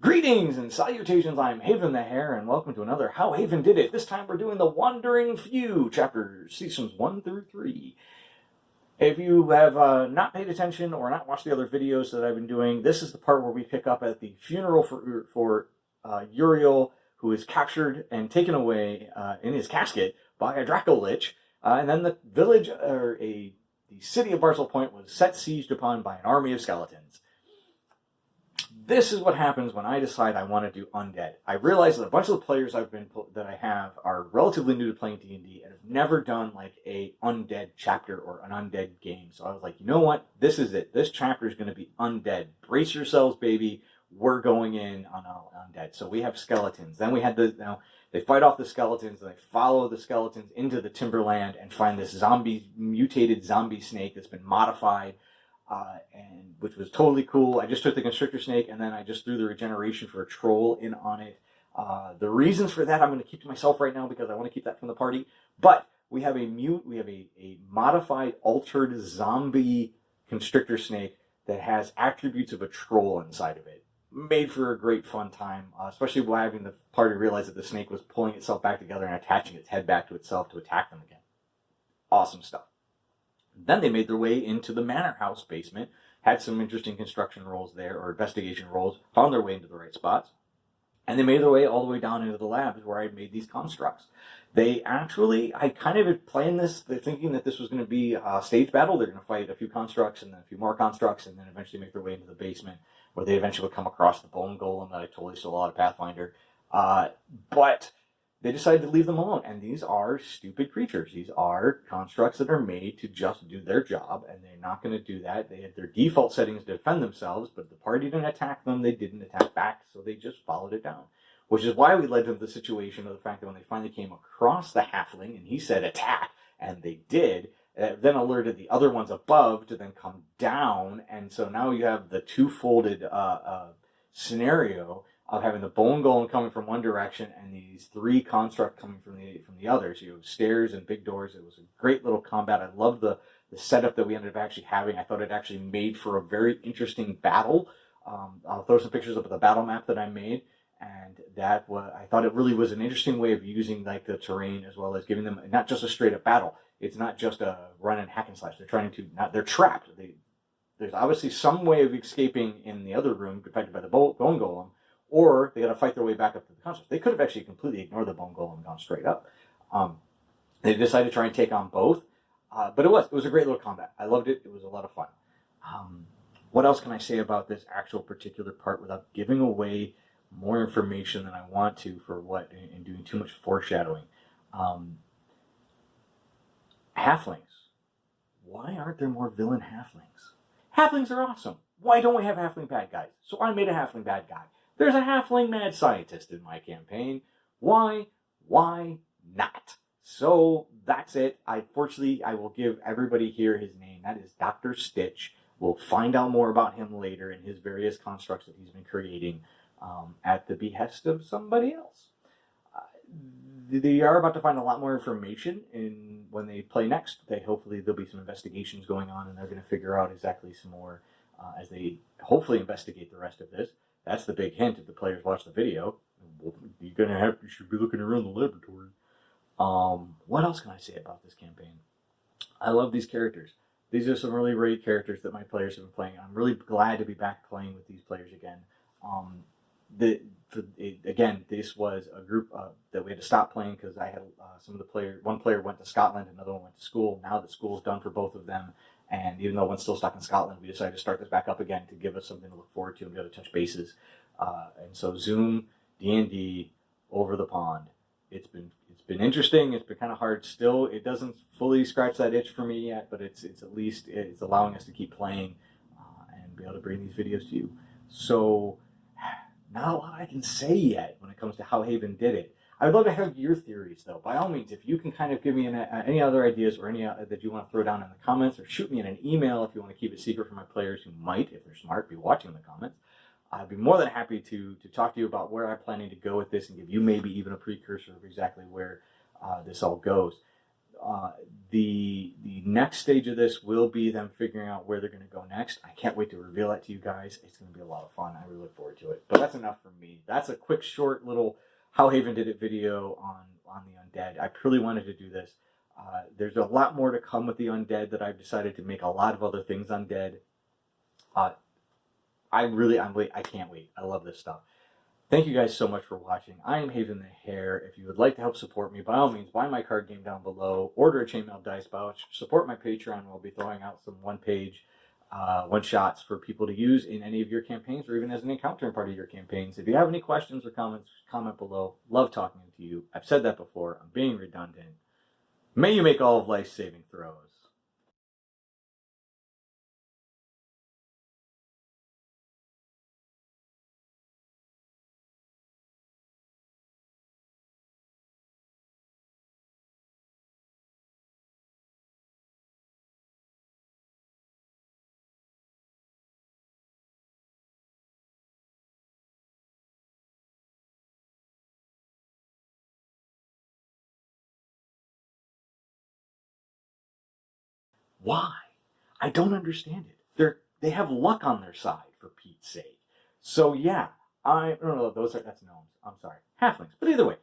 Greetings and salutations, I'm Haven the Hare, and welcome to another How Haven Did It. This time we're doing the Wandering Few, chapters, seasons 1 through 3. If you have not paid attention or not watched the other videos that I've been doing, this is the part where we pick up at the funeral for Uril, who is captured and taken away in his casket by a Draco-Lich, and then the village, the city of Barzel Point was set siege upon by an army of skeletons. This is what happens when I decide I want to do undead. I realize that a bunch of the players that I have are relatively new to playing D&D and have never done like a undead chapter or an undead game. So I was like, you know what? This is it. This chapter is going to be undead. Brace yourselves, baby. We're going in on undead. So we have skeletons. Then we had they fight off the skeletons and they follow the skeletons into the Timberland and find this mutated zombie snake that's been modified. And which was totally cool. I just took the constrictor snake and then I just threw the regeneration for a troll in on it. The reasons for that I'm going to keep to myself right now because I want to keep that from the party. But we have a modified, altered zombie constrictor snake that has attributes of a troll inside of it. Made for a great fun time, especially by having the party realize that the snake was pulling itself back together and attaching its head back to itself to attack them again. Awesome stuff. Then they made their way into the manor house basement, had some interesting construction rolls there, or investigation rolls, found their way into the right spots, and they made their way all the way down into the labs where I had made these constructs. I kind of had planned this, thinking that this was going to be a stage battle. They're going to fight a few constructs and then a few more constructs and then eventually make their way into the basement where they eventually would come across the bone golem that I totally stole out of Pathfinder. But they decided to leave them alone, and these are stupid creatures. These are constructs that are made to just do their job, and they're not going to do that. They had their default settings to defend themselves, but if the party didn't attack them, they didn't attack back, so they just followed it down. Which is why we led to the situation of the fact that when they finally came across the halfling, and he said attack, and they did, then alerted the other ones above to then come down, and so now you have the two-folded scenario of having the bone golem coming from one direction and these three constructs coming from the other. So you have stairs and big doors. It was a great little combat. I love the setup that we ended up actually having. I thought it actually made for a very interesting battle. I'll throw some pictures up of the battle map that I made, and I thought it really was an interesting way of using like the terrain as well as giving them not just a straight up battle. It's not just a run and hack and slash. They're trapped. There's obviously some way of escaping in the other room protected by the bone golem, or they got to fight their way back up to the construct. They could have actually completely ignored the bone golem and gone straight up. They decided to try and take on both, but it was a great little combat. I loved it. It was a lot of fun. What else can I say about this actual particular part without giving away more information than I want to and doing too much foreshadowing? Halflings. Why aren't there more villain halflings? Halflings are awesome. Why don't we have halfling bad guys? So I made a halfling bad guy. There's a halfling mad scientist in my campaign. Why? Why not? So that's it. Unfortunately, I will give everybody here his name. That is Dr. Stitch. We'll find out more about him later and his various constructs that he's been creating at the behest of somebody else. They are about to find a lot more information when they play next. Hopefully there'll be some investigations going on and they're going to figure out exactly some more as they hopefully investigate the rest of this. That's the big hint if the players watch the video. You should be looking around the laboratory. What else can I say about this campaign? I love these characters. These are some really great characters that my players have been playing. I'm really glad to be back playing with these players again. Again, this was a group that we had to stop playing because I had one player went to Scotland, another one went to school. Now that school's done for both of them, and even though one's still stuck in Scotland, we decided to start this back up again to give us something to look forward to and be able to touch bases. And so Zoom, D&D, over the pond. It's been interesting. It's been kind of hard still. It doesn't fully scratch that itch for me yet, but it's at least it's allowing us to keep playing and be able to bring these videos to you. So not a lot I can say yet when it comes to how Haven did it. I'd love to have your theories, though. By all means, if you can kind of give me any other ideas or any that you want to throw down in the comments, or shoot me in an email if you want to keep it secret from my players who might, if they're smart, be watching the comments. I'd be more than happy to talk to you about where I'm planning to go with this and give you maybe even a precursor of exactly where this all goes. The next stage of this will be them figuring out where they're going to go next. I can't wait to reveal that to you guys. It's going to be a lot of fun. I really look forward to it. But that's enough from me. That's a quick, short little How Haven Did It video on the undead. I really wanted to do this. There's a lot more to come with the undead that I've decided to make a lot of other things undead. I can't wait. I love this stuff. Thank you guys so much for watching. I am Haven the Hare. If you would like to help support me, by all means, buy my card game down below. Order a chainmail dice pouch. Support my Patreon. We'll be throwing out some one-page one-shots for people to use in any of your campaigns or even as an encounter in part of your campaigns. If you have any questions or comments, comment below. Love talking to you. I've said that before. I'm being redundant. May you make all of life's saving throws. Why? I don't understand it. They have luck on their side, for Pete's sake. So yeah, that's gnomes. I'm sorry, halflings. But either way,